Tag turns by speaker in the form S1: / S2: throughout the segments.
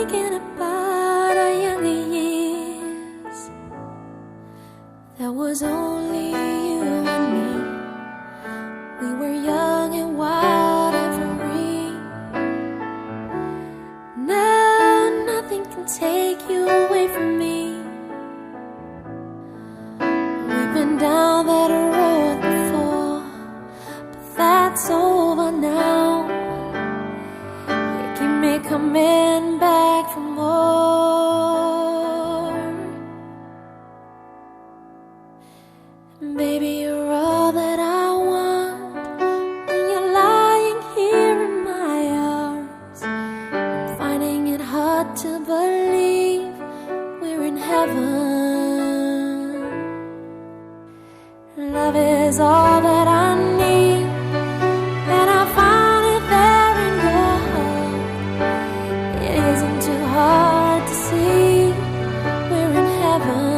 S1: thinking about our younger years. There was only you and me. We were young and wild and free. Now nothing can take you away from me. We've been down that road before, but that's over now. You keep me coming back for more. Baby, you're all that I want. When you're lying here in my arms, I'm finding it hard to believe we're in heaven. Love is all that I need, and I found it there in your heart. It isn't too hard to see we're in heaven.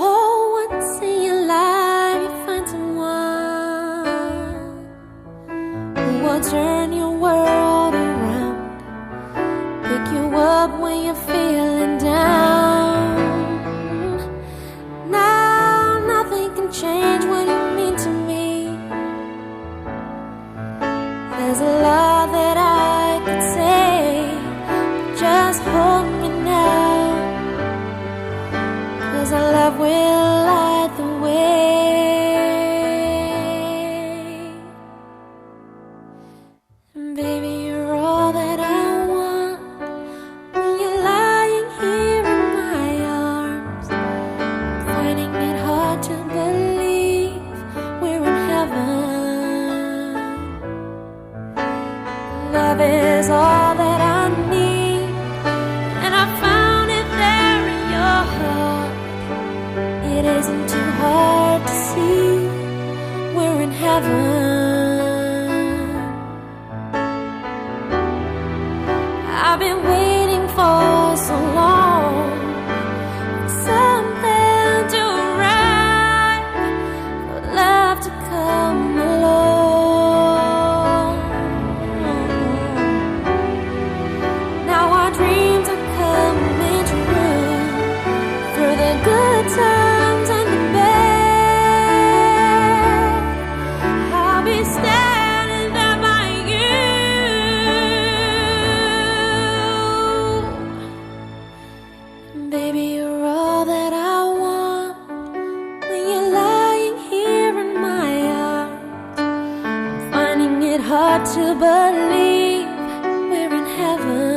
S1: Oh, once in your life you find someone who will turn your world around, pick you up when you're feeling down. Change what you mean to me. There's a lot that I could say, but just hold me now, 'cause our love will light the way. Baby, you're all that I want. When you're lying here in my arms, I'm finding it hard to believe we're in heaven. Love is all that I need, and I found it there in your heart. It isn't too hard to see we're in heaven. I've been waiting for so long for something to arrive, for love to come along. Now our dreams are coming true, through the good times and the bad. I'll be standing there by you. Baby, you're all that I want. When you're lying here in my arms, I'm finding it hard to believe we're in heaven.